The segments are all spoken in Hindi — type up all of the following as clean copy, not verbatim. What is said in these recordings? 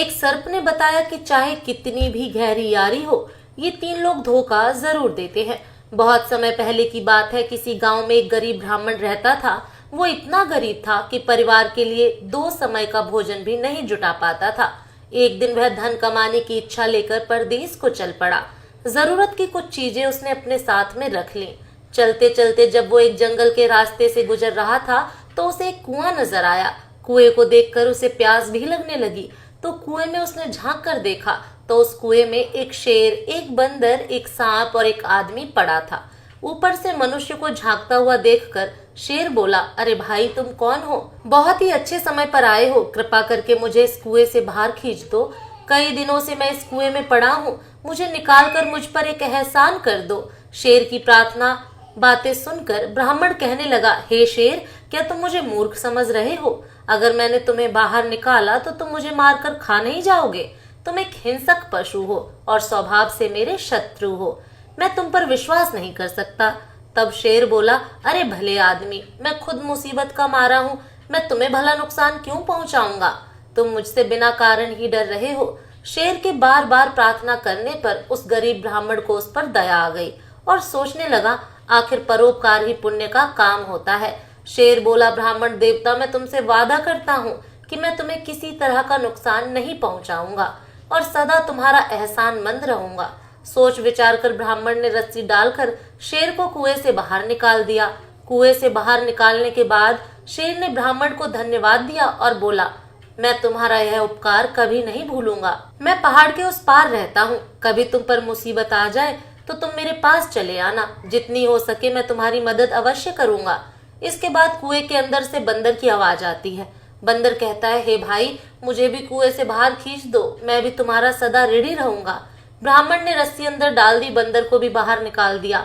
एक सर्प ने बताया कि चाहे कितनी भी गहरी यारी हो, ये तीन लोग धोखा जरूर देते हैं। बहुत समय पहले की बात है, किसी गांव में एक गरीब ब्राह्मण रहता था। वो इतना गरीब था कि परिवार के लिए 2 समय का भोजन भी नहीं जुटा पाता था। एक दिन वह धन कमाने की इच्छा लेकर परदेश को चल पड़ा। जरूरत की कुछ चीजें उसने अपने साथ में रख ली। चलते चलते जब वो एक जंगल के रास्ते से गुजर रहा था तो उसे एक कुआं नजर आया। कुएं को देखकर उसे प्यास भी लगने लगी, तो कुएं में उसने झांक कर देखा तो उस कुएं में एक शेर, एक बंदर, एक सांप और एक आदमी पड़ा था। ऊपर से मनुष्य को झांकता हुआ देखकर शेर बोला, अरे भाई, तुम कौन हो? बहुत ही अच्छे समय पर आए हो। कृपा करके मुझे इस कुएं से बाहर खींच दो। कई दिनों से मैं इस कुएं में पड़ा हूँ। मुझे निकाल कर मुझ पर एक एहसान कर दो। शेर की प्रार्थना बातें सुनकर ब्राह्मण कहने लगा, हे शेर, क्या तुम मुझे मूर्ख समझ रहे हो? अगर मैंने तुम्हें बाहर निकाला तो तुम मुझे मारकर खा नहीं जाओगे। तुम एक हिंसक पशु हो और स्वभाव से मेरे शत्रु हो। मैं तुम पर विश्वास नहीं कर सकता। तब शेर बोला, अरे भले आदमी, मैं खुद मुसीबत का मारा हूँ। मैं तुम्हें भला नुकसान क्यों पहुंचाऊंगा? तुम मुझसे बिना कारण ही डर रहे हो। शेर के बार बार प्रार्थना करने पर उस गरीब ब्राह्मण को उस पर दया आ गई और सोचने लगा, आखिर परोपकार ही पुण्य का काम होता है। शेर बोला, ब्राह्मण देवता, मैं तुमसे वादा करता हूँ कि मैं तुम्हें किसी तरह का नुकसान नहीं पहुंचाऊंगा और सदा तुम्हारा एहसानमंद रहूंगा। सोच विचार कर ब्राह्मण ने रस्सी डालकर शेर को कुएं से बाहर निकाल दिया। कुएं से बाहर निकालने के बाद शेर ने ब्राह्मण को धन्यवाद दिया और बोला, मैं तुम्हारा यह उपकार कभी नहीं भूलूंगा। मैं पहाड़ के उस पार रहता हूँ। कभी तुम पर मुसीबत आ जाए तो तुम मेरे पास चले आना। जितनी हो सके मैं तुम्हारी मदद अवश्य करूंगा। इसके बाद कुएं के अंदर से बंदर की आवाज आती है। बंदर कहता है, हे भाई, मुझे भी कुएं से बाहर खींच दो। मैं भी तुम्हारा सदा ऋणी रहूंगा। ब्राह्मण ने रस्सी अंदर डाल दी, बंदर को भी बाहर निकाल दिया।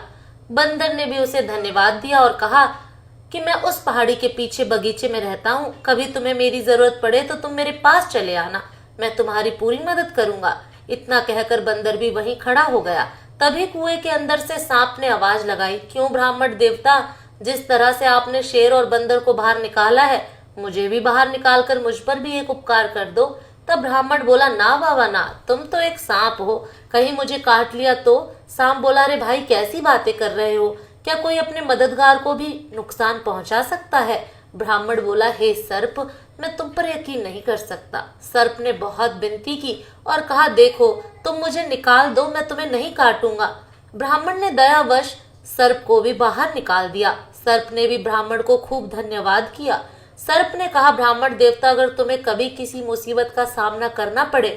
बंदर ने भी उसे धन्यवाद दिया और कहा कि मैं उस पहाड़ी के पीछे बगीचे में रहता हूँ। कभी तुम्हें मेरी जरूरत पड़े तो तुम मेरे पास चले आना। मैं तुम्हारी पूरी मदद करूंगा। इतना कहकर बंदर भी वहीं खड़ा हो गया। तभी कुएं के अंदर से सांप ने आवाज लगाई, क्यों ब्राह्मण देवता, जिस तरह से आपने शेर और बंदर को बाहर निकाला है, मुझे भी बाहर निकालकर मुझ पर भी एक उपकार कर दो। तब ब्राह्मण बोला, ना बाबा ना, तुम तो एक सांप हो, कहीं मुझे काट लिया तो? सांप बोला, अरे भाई, कैसी बातें कर रहे हो? क्या कोई अपने मददगार को भी नुकसान पहुंचा सकता है? ब्राह्मण बोला, हे सर्प, मैं तुम पर यकीन नहीं कर सकता। सर्प ने बहुत विनती की और कहा, देखो, तुम मुझे निकाल दो, मैं तुम्हें नहीं काटूंगा। ब्राह्मण ने दयावश सर्प को भी बाहर निकाल दिया। सर्प ने भी ब्राह्मण को खूब धन्यवाद किया। सर्प ने कहा, ब्राह्मण देवता, अगर तुम्हें कभी किसी मुसीबत का सामना करना पड़े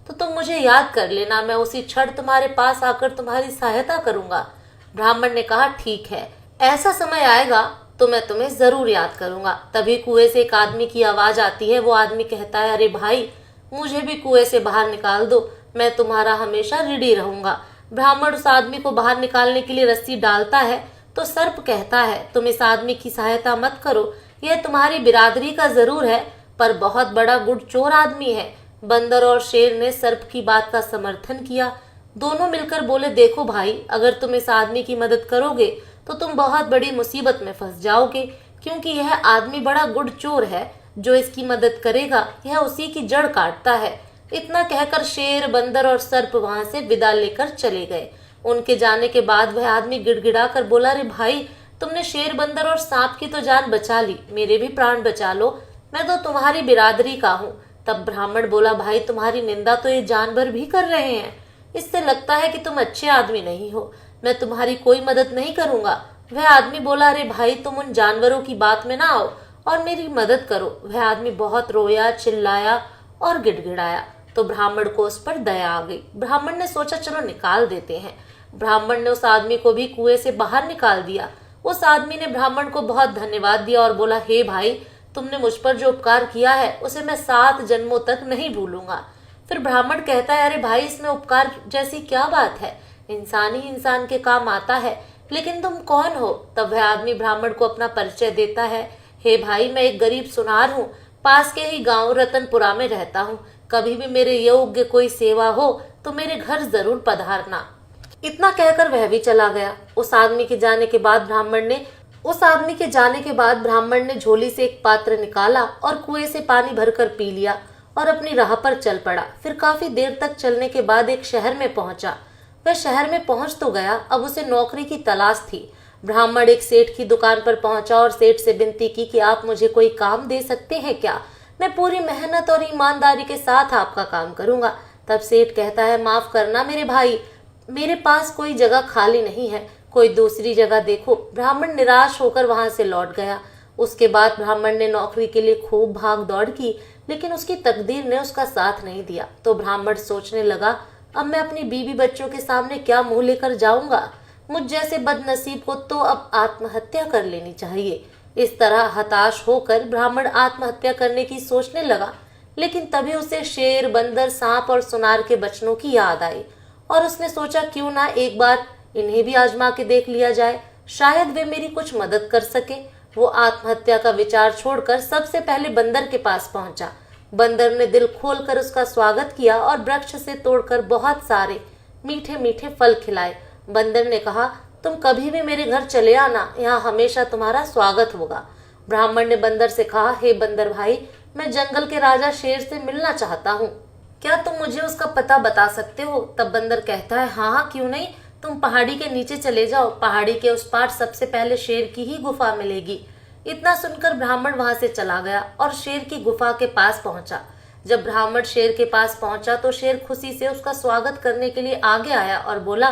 तो तुम मुझे याद कर लेना। मैं उसी क्षण तुम्हारे पास आकर तुम्हारी सहायता करूंगा। ब्राह्मण ने कहा, ठीक है, ऐसा समय आएगा तो मैं तुम्हें जरूर याद करूंगा। तभी कुएं से एक आदमी की आवाज आती है। वो आदमी कहता है, अरे भाई, मुझे भी कुएं से बाहर निकाल दो। मैं तुम्हारा हमेशा ऋणी रहूंगा। ब्राह्मण उस आदमी को बाहर निकालने के लिए रस्सी डालता है तो सर्प कहता है, तुम इस आदमी की सहायता मत करो। यह तुम्हारी बिरादरी का जरूर है, पर बहुत बड़ा गुड़चोर आदमी है। बंदर और शेर ने सर्प की बात का समर्थन किया। दोनों मिलकर बोले, देखो भाई, अगर तुम इस आदमी की मदद करोगे तो तुम बहुत बड़ी मुसीबत में फंस जाओगे, क्योंकि यह आदमी बड़ा गुड़चोर है। जो इसकी मदद करेगा यह उसी की जड़ काटता है। इतना कहकर शेर, बंदर और सर्प वहां से विदा लेकर चले गए। उनके जाने के बाद वह आदमी गिड़गिड़ा कर बोला, अरे भाई, तुमने शेर, बंदर और सांप की तो जान बचा ली, मेरे भी प्राण बचा लो। मैं तो तुम्हारी बिरादरी का हूँ। तब ब्राह्मण बोला, भाई, तुम्हारी निंदा तो ये जानवर भी कर रहे हैं। इससे लगता है कि तुम अच्छे आदमी नहीं हो। मैं तुम्हारी कोई मदद नहीं करूंगा। वह आदमी बोला, अरे भाई, तुम उन जानवरों की बात में ना आओ और मेरी मदद करो। वह आदमी बहुत रोया, चिल्लाया और गिड़गिड़ाया। तो ब्राह्मण को उस पर दया आ गई। ब्राह्मण ने सोचा, चलो निकाल देते हैं। ब्राह्मण ने उस आदमी को भी कुएं से बाहर निकाल दिया। उस आदमी ने ब्राह्मण को बहुत धन्यवाद दिया और बोला, हे भाई, तुमने मुझ पर जो उपकार किया है उसे मैं 7 जन्मों तक नहीं भूलूंगा। फिर ब्राह्मण कहता है, अरे भाई, इसमें उपकार जैसी क्या बात है? इंसान ही इंसान के काम आता है। लेकिन तुम कौन हो? तब वह आदमी ब्राह्मण को अपना परिचय देता है। हे भाई, मैं एक गरीब सुनार हूँ, पास के ही गांव रतनपुरा में रहता हूँ। कभी भी मेरे योग्य कोई सेवा हो तो मेरे घर जरूर पधारना। इतना कहकर वह भी चला गया। उस आदमी के जाने के बाद ब्राह्मण ने झोली से एक पात्र निकाला और कुएं से पानी भरकर पी लिया। और अपनी राह पर चल पड़ा। फिर काफी देर तक चलने के बाद एक शहर में पहुंचा। वह शहर में पहुंच तो गया, अब उसे नौकरी की तलाश थी। ब्राह्मण एक सेठ की दुकान पर पहुंचा और सेठ से विनती की कि आप मुझे कोई काम दे सकते हैं क्या? मैं पूरी मेहनत और ईमानदारी के साथ आपका काम करूंगा। तब सेठ कहता है, माफ करना मेरे भाई, मेरे पास कोई जगह खाली नहीं है, कोई दूसरी जगह देखो। ब्राह्मण निराश होकर वहां से लौट गया। उसके बाद ब्राह्मण ने नौकरी के लिए खूब भाग दौड़ की, लेकिन उसकी तकदीर ने उसका साथ नहीं दिया। तो ब्राह्मण सोचने लगा, अब मैं अपनी बीवी बच्चों के सामने क्या मुंह लेकर जाऊंगा? मुझ जैसे बदनसीब को तो अब आत्महत्या कर लेनी चाहिए। इस तरह हताश होकर ब्राह्मण आत्महत्या करने की सोचने लगा, लेकिन तभी उसे शेर, बंदर, सांप और सुनार के बचनों की याद आई और उसने सोचा, क्यों ना एक बार इन्हें भी आजमा के देख लिया जाए, शायद वे मेरी कुछ मदद कर सके। वो आत्महत्या का विचार छोड़कर सबसे पहले बंदर के पास पहुंचा। बंदर ने दिल खोलकर उसका स्वागत किया और वृक्ष से तोड़कर बहुत सारे मीठे मीठे फल खिलाए। बंदर ने कहा, तुम कभी भी मेरे घर चले आना, यहाँ हमेशा तुम्हारा स्वागत होगा। ब्राह्मण ने बंदर से कहा, हे बंदर भाई, मैं जंगल के राजा शेर से मिलना चाहता हूँ, क्या तुम मुझे उसका पता बता सकते हो? तब बंदर कहता है, हाँ हाँ, क्यों नहीं, तुम पहाड़ी के नीचे चले जाओ, पहाड़ी के उस पार सबसे पहले शेर की ही गुफा मिलेगी। इतना सुनकर ब्राह्मण वहां से चला गया और शेर की गुफा के पास पहुंचा। जब ब्राह्मण शेर के पास पहुंचा तो शेर खुशी से उसका स्वागत करने के लिए आगे आया और बोला,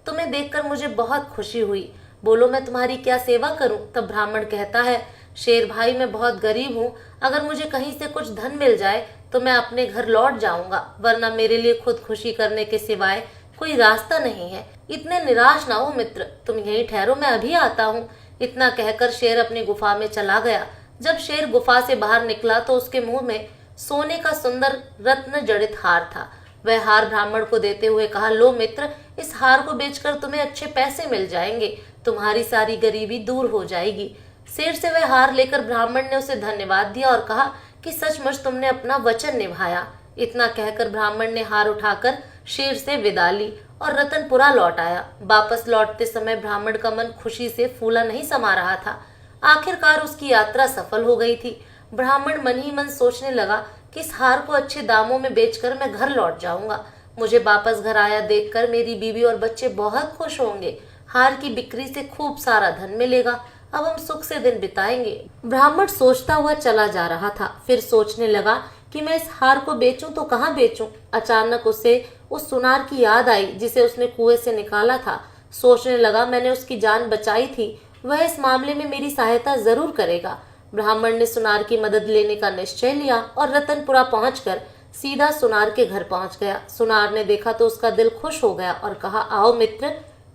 तुम्हें देखकर मुझे बहुत खुशी हुई, बोलो मैं तुम्हारी क्या सेवा करूं? तब ब्राह्मण कहता है, शेर भाई, मैं बहुत गरीब हूँ, अगर मुझे कहीं से कुछ धन मिल जाए तो मैं अपने घर लौट जाऊंगा, वरना मेरे लिए खुद खुशी करने के सिवाय कोई रास्ता नहीं है। इतने निराश ना हो मित्र, तुम यहीं ठहरो, मैं अभी आता हूँ। इतना कहकर शेर अपनी गुफा में चला गया। जब शेर गुफा से बाहर निकला तो उसके मुंह में सोने का सुंदर रत्न जड़ित हार था। वह हार ब्राह्मण को देते हुए कहा, लो मित्र, इस हार को बेचकर तुम्हें अच्छे पैसे मिल जाएंगे, तुम्हारी सारी गरीबी दूर हो जाएगी। शेर से वह हार लेकर ब्राह्मण ने उसे धन्यवाद दिया और कहा कि सचमुच तुमने अपना वचन निभाया। इतना कहकर ब्राह्मण ने हार उठाकर शेर से विदा ली और रतनपुरा लौट आया। वापस लौटते समय ब्राह्मण का मन खुशी से फूला नहीं समा रहा था। आखिरकार उसकी यात्रा सफल हो गई थी। ब्राह्मण मन ही मन सोचने लगा कि इस हार को अच्छे दामों में बेचकर मैं घर लौट जाऊंगा। मुझे वापस घर आया देखकर मेरी बीवी और बच्चे बहुत खुश होंगे। हार की बिक्री से खूब सारा धन मिलेगा, अब हम सुख से दिन बिताएंगे। ब्राह्मण सोचता हुआ चला जा रहा था। फिर सोचने लगा कि मैं इस हार को बेचूं तो कहाँ बेचूं। अचानक उसे उस सुनार की याद आई जिसे उसने कुएं से निकाला था। सोचने लगा, मैंने उसकी जान बचाई थी, वह इस मामले में मेरी सहायता जरूर करेगा। ब्राह्मण ने सुनार की मदद लेने का निश्चय लिया और रतनपुरा पहुंचकर सीधा सुनार के घर पहुंच गया। सुनार ने देखा तो उसका दिल खुश हो गया और कहा, आओ मित्र,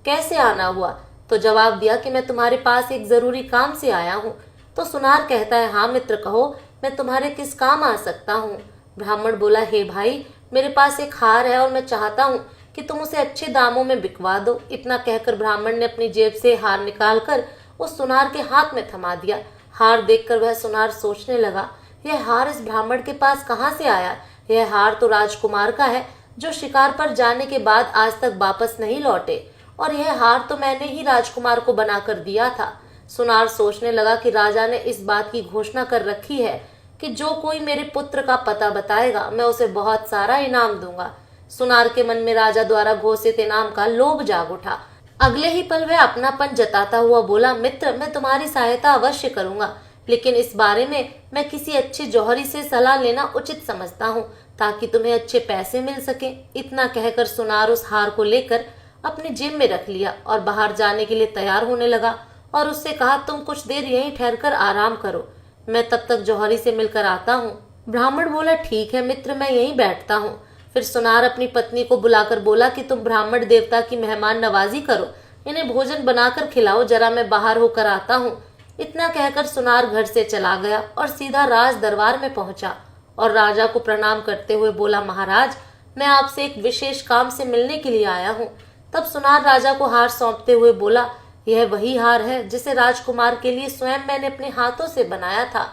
कैसे आना हुआ? तो जवाब दिया कि मैं तुम्हारे पास एक जरूरी काम से आया हूँ। तो सुनार कहता है, हाँ मित्र, कहो, मैं तुम्हारे किस काम आ सकता हूँ? ब्राह्मण बोला, हे भाई, मेरे पास एक हार है और मैं चाहता हूँ कि तुम उसे अच्छे दामों में बिकवा दो। इतना कहकर ब्राह्मण ने अपनी जेब से हार निकालकर उस सुनार के हाथ में थमा दिया। हार देखकर वह सुनार सोचने लगा, यह हार इस ब्राह्मण के पास कहाँ से आया? यह हार तो राजकुमार का है जो शिकार पर जाने के बाद आज तक वापस नहीं लौटे, और यह हार तो मैंने ही राजकुमार को बनाकर दिया था। सुनार सोचने लगा कि राजा ने इस बात की घोषणा कर रखी है कि जो कोई मेरे पुत्र का पता बताएगा मैं उसे बहुत सारा इनाम दूंगा। सुनार के मन में राजा द्वारा घोषित इनाम का लोभ जाग उठा। अगले ही पल वह अपनापन जताता हुआ बोला, मित्र, मैं तुम्हारी सहायता अवश्य करूंगा, लेकिन इस बारे में मैं किसी अच्छे जौहरी से सलाह लेना उचित समझता हूँ ताकि तुम्हें अच्छे पैसे मिल सके। इतना कहकर सुनार उस हार को लेकर अपने जेब में रख लिया और बाहर जाने के लिए तैयार होने लगा और उससे कहा, तुम कुछ देर यहीं ठहरकर आराम करो, मैं तब तक जौहरी से मिलकर आता हूँ। ब्राह्मण बोला, ठीक है मित्र, मैं यहीं बैठता हूँ। फिर सुनार अपनी पत्नी को बुलाकर बोला कि तुम ब्राह्मण देवता की मेहमान नवाजी करो, इन्हें भोजन बनाकर खिलाओ, जरा मैं बाहर होकर आता हूँ। इतना कहकर सुनार घर से चला गया और सीधा राज दरबार में पहुंचा और राजा को प्रणाम करते हुए बोला, महाराज, मैं आपसे एक विशेष काम से मिलने के लिए आया हूँ। तब सुनार राजा को हार सौंपते हुए बोला, यह वही हार है जिसे राजकुमार के लिए स्वयं मैंने अपने हाथों से बनाया था।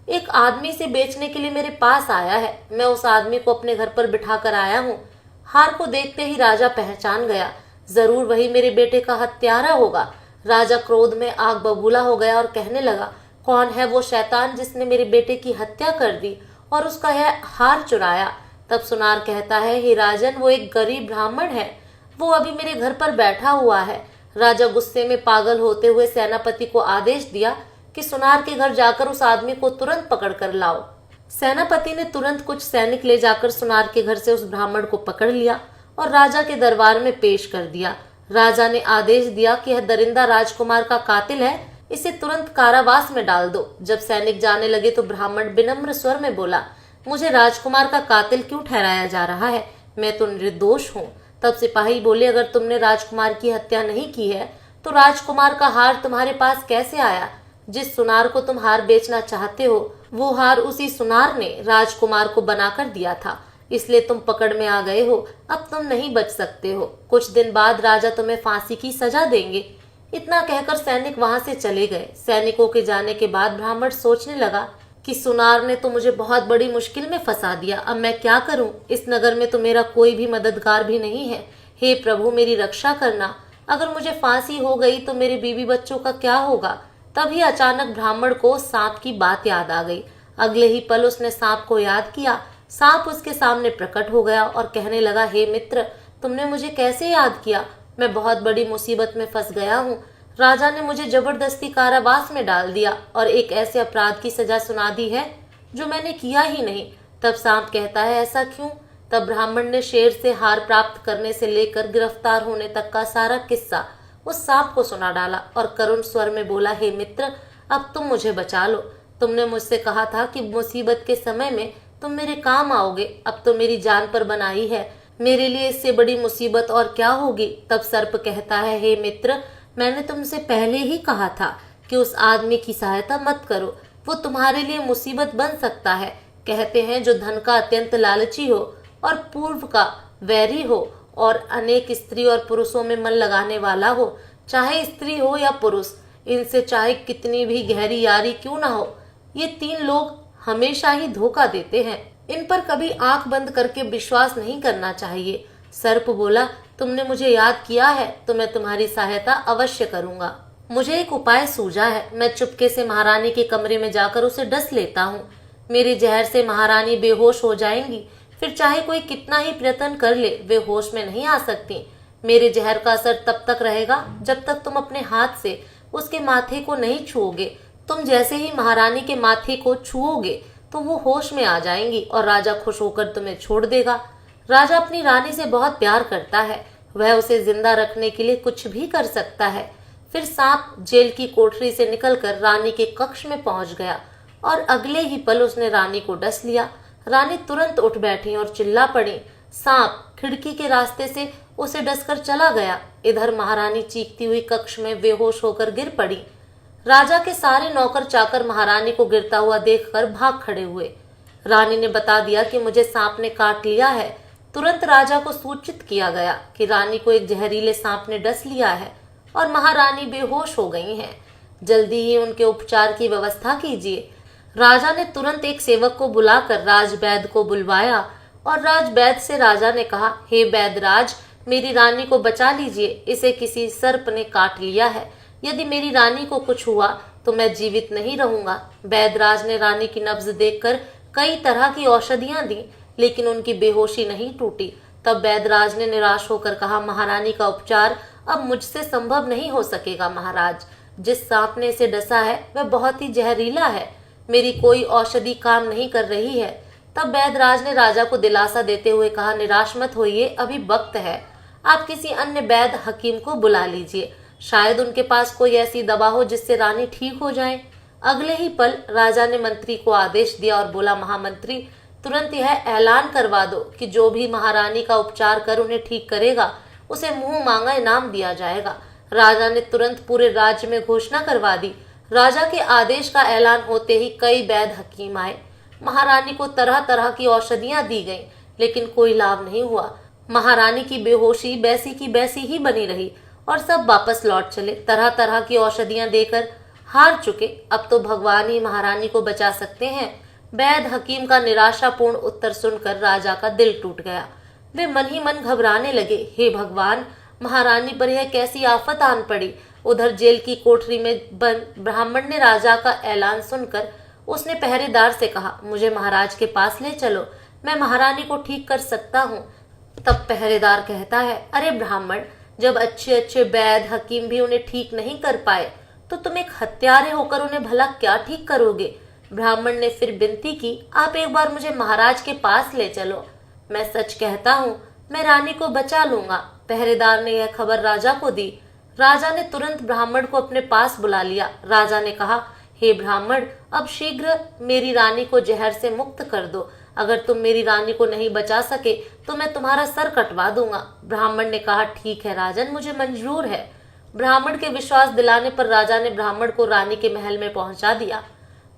एक आदमी से बेचने के लिए मेरे पास आया है, मैं उस आदमी को अपने घर पर बिठा कर आया हूँ। हार को देखते ही राजा पहचान गया, जरूर वही मेरे बेटे का हत्यारा होगा। राजा क्रोध में आग बबूला हो गया और कहने लगा, कौन है वो शैतान जिसने मेरे बेटे की हत्या कर दी और उसका यह हार चुराया। तब सुनार कहता है, हे राजन, वो एक गरीब ब्राह्मण है, वो अभी मेरे घर पर बैठा हुआ है। राजा गुस्से में पागल होते हुए सेनापति को आदेश दिया कि सुनार के घर जाकर उस आदमी को तुरंत पकड़ कर लाओ। सेनापति ने तुरंत कुछ सैनिक ले जाकर सुनार के घर से उस ब्राह्मण को पकड़ लिया और राजा के दरबार में पेश कर दिया। राजा ने आदेश दिया कि यह दरिंदा राजकुमार का कातिल है, इसे तुरंत कारावास में डाल दो। जब सैनिक जाने लगे तो ब्राह्मण विनम्र स्वर में बोला, मुझे राजकुमार का कातिल क्यों ठहराया जा रहा है? मैं तो निर्दोष हूँ। तब सिपाही बोले, अगर तुमने राजकुमार की हत्या नहीं की है तो राजकुमार का हार तुम्हारे पास कैसे आया? जिस सुनार को तुम हार बेचना चाहते हो वो हार उसी सुनार ने राजकुमार को बनाकर दिया था, इसलिए तुम पकड़ में आ गए हो। अब तुम नहीं बच सकते हो। कुछ दिन बाद राजा तुम्हें फांसी की सजा देंगे। इतना कहकर सैनिक वहां से चले गए। सैनिकों के जाने के बाद ब्राह्मण सोचने लगा कि सुनार ने तो मुझे बहुत बड़ी मुश्किल में फंसा दिया। अब मैं क्या करूं? इस नगर में तो मेरा कोई भी मददगार भी नहीं है। हे प्रभु, मेरी रक्षा करना। अगर मुझे फांसी हो गई तो मेरे बीवी बच्चों का क्या होगा? तभी अचानक ब्राह्मण को सांप की बात याद आ गई। अगले ही पल उसने सांप को याद किया। सांप उसके सामने प्रकट हो गया और कहने लगा, हे मित्र, तुमने मुझे कैसे याद किया? मैं बहुत बड़ी मुसीबत में फंस गया हूँ। राजा ने मुझे जबरदस्ती कारावास में डाल दिया और एक ऐसे अपराध की सजा सुना दी है जो मैंने किया ही नहीं। तब सांप कहता है, ऐसा क्यों? तब ब्राह्मण ने शेर से हार प्राप्त करने से लेकर गिरफ्तार होने तक का सारा किस्सा उस सांप को सुना डाला और करुण स्वर में बोला, हे मित्र, अब तुम मुझे बचा लो। तुमने मुझसे कहा था कि मुसीबत के समय में तुम मेरे काम आओगे। अब तो मेरी जान पर बनाई है। मेरे लिए इससे बड़ी मुसीबत और क्या होगी? तब सर्प कहता है, हे मित्र, मैंने तुमसे पहले ही कहा था कि उस आदमी की सहायता मत करो, वो तुम्हारे लिए मुसीबत बन सकता है। कहते हैं, जो धन का अत्यंत लालची हो और पूर्व का वैरी हो और अनेक स्त्री और पुरुषों में मन लगाने वाला हो, चाहे स्त्री हो या पुरुष, इनसे चाहे कितनी भी गहरी यारी क्यों ना हो, ये तीन लोग हमेशा ही धोखा देते हैं। इन पर कभी आंख बंद करके विश्वास नहीं करना चाहिए। सर्प बोला, तुमने मुझे याद किया है तो मैं तुम्हारी सहायता अवश्य करूंगा। मुझे एक उपाय सूझा है। मैं चुपके से महारानी के कमरे में जाकर उसे डस लेता हूँ। मेरे जहर से महारानी बेहोश हो जाएंगी, फिर चाहे कोई कितना ही प्रयत्न कर ले, वे होश में नहीं आ सकती। मेरे जहर का असर तब तक रहेगा जब तक तुम अपने हाथ से उसके माथे को नहीं छुओगे। तुम जैसे ही महारानी के माथे को छुओगे तो वो होश में आ जाएंगी और राजा खुश होकर तुम्हें छोड़ देगा। राजा अपनी रानी से बहुत प्यार करता है, वह उसे जिंदा रखने के लिए कुछ भी कर सकता है। फिर सांप जेल की कोठरी से निकलकर रानी के कक्ष में पहुंच गया और अगले ही पल उसने रानी को डस लिया। रानी तुरंत उठ बैठी और चिल्ला पड़ी। सांप खिड़की के रास्ते से उसे डसकर चला गया। इधर महारानी चीखती हुई कक्ष में बेहोश होकर गिर पड़ी। राजा के सारे नौकर चाकर महारानी को गिरता हुआ देखकर भाग खड़े हुए। रानी ने बता दिया कि मुझे सांप ने काट लिया है। तुरंत राजा को सूचित किया गया कि रानी को एक जहरीले सांप ने डस लिया है और महारानी बेहोश हो गई हैं। जल्दी ही उनके उपचार की व्यवस्था कीजिए। राजा ने तुरंत एक सेवक को बुलाकर राजवैद्य को बुलवाया और राजवैद्य से राजा ने कहा, हे वैद्यराज, मेरी रानी को बचा लीजिए, इसे किसी सर्प ने काट लिया है। यदि मेरी रानी को कुछ हुआ तो मैं जीवित नहीं रहूंगा। वैद्यराज ने रानी की नब्ज देखकर कई तरह की औषधियां दी, लेकिन उनकी बेहोशी नहीं टूटी। तब वैद्यराज ने निराश होकर कहा, महारानी का उपचार अब मुझसे संभव नहीं हो सकेगा महाराज। जिस सांप ने इसे डसा है वह बहुत ही जहरीला है, मेरी कोई औषधि काम नहीं कर रही है। तब वैद्यराज ने राजा को दिलासा देते हुए कहा, निराश मत होइए, अभी वक्त है। आप किसी अन्य वैद्य हकीम को बुला लीजिए, शायद उनके पास कोई ऐसी दवा हो जिससे रानी ठीक हो जाए। अगले ही पल राजा ने मंत्री को आदेश दिया और बोला, महामंत्री, तुरंत यह ऐलान करवा दो कि जो भी महारानी का उपचार कर उन्हें ठीक करेगा उसे मुंह मांगा इनाम दिया जाएगा। राजा ने तुरंत पूरे राज्य में घोषणा करवा दी। राजा के आदेश का ऐलान होते ही कई वैद्य हकीम आए। महारानी को तरह तरह की औषधियां दी गईं, लेकिन कोई लाभ नहीं हुआ। महारानी की बेहोशी वैसी की वैसी ही बनी रही और सब वापस लौट चले, तरह तरह की औषधियां देकर हार चुके। अब तो भगवान ही महारानी को बचा सकते हैं। वैद्य हकीम का निराशापूर्ण उत्तर सुनकर राजा का दिल टूट गया। वे मन ही मन घबराने लगे, हे भगवान, महारानी पर यह कैसी आफत आन पड़ी। उधर जेल की कोठरी में बंद ब्राह्मण ने राजा का ऐलान सुनकर उसने पहरेदार से कहा, मुझे महाराज के पास ले चलो, मैं महारानी को ठीक कर सकता हूँ। तब पहरेदार कहता है, अरे ब्राह्मण, जब अच्छे अच्छे वैद्य हकीम भी उन्हें ठीक नहीं कर पाए तो तुम एक हत्यारे होकर उन्हें भला क्या ठीक करोगे। ब्राह्मण ने फिर विनती की, आप एक बार मुझे महाराज के पास ले चलो, मैं सच कहता हूँ, मैं रानी को बचा लूंगा। पहरेदार ने यह खबर राजा को दी। राजा ने तुरंत ब्राह्मण को अपने पास बुला लिया। राजा ने कहा, हे ब्राह्मण, अब शीघ्र मेरी रानी को जहर से मुक्त कर दो। अगर तुम मेरी रानी को नहीं बचा सके तो मैं तुम्हारा सर कटवा दूंगा। ब्राह्मण ने कहा, ठीक है राजन, मुझे मंजूर है। ब्राह्मण के विश्वास दिलाने पर राजा ने ब्राह्मण को रानी के महल में पहुंचा दिया।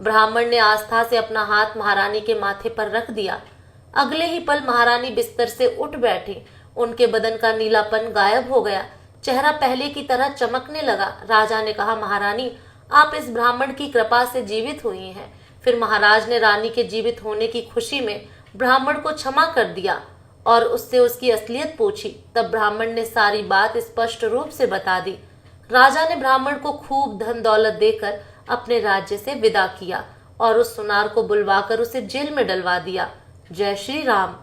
ब्राह्मण ने आस्था से अपना हाथ महारानी के माथे पर रख दिया। अगले ही पल महारानी बिस्तर से उठ बैठी। उनके बदन का नीलापन गायब हो गया, चेहरा पहले की तरह चमकने लगा। राजा ने कहा, महारानी, आप इस ब्राह्मण की कृपा से जीवित हुई हैं। फिर महाराज ने रानी के जीवित होने की खुशी में ब्राह्मण को क्षमा कर दिया और उससे उसकी असलियत पूछी। तब ब्राह्मण ने सारी बात स्पष्ट रूप से बता दी। राजा ने ब्राह्मण को खूब धन दौलत देकर अपने राज्य से विदा किया और उस सुनार को बुलवाकर उसे जेल में डलवा दिया। जय श्री राम।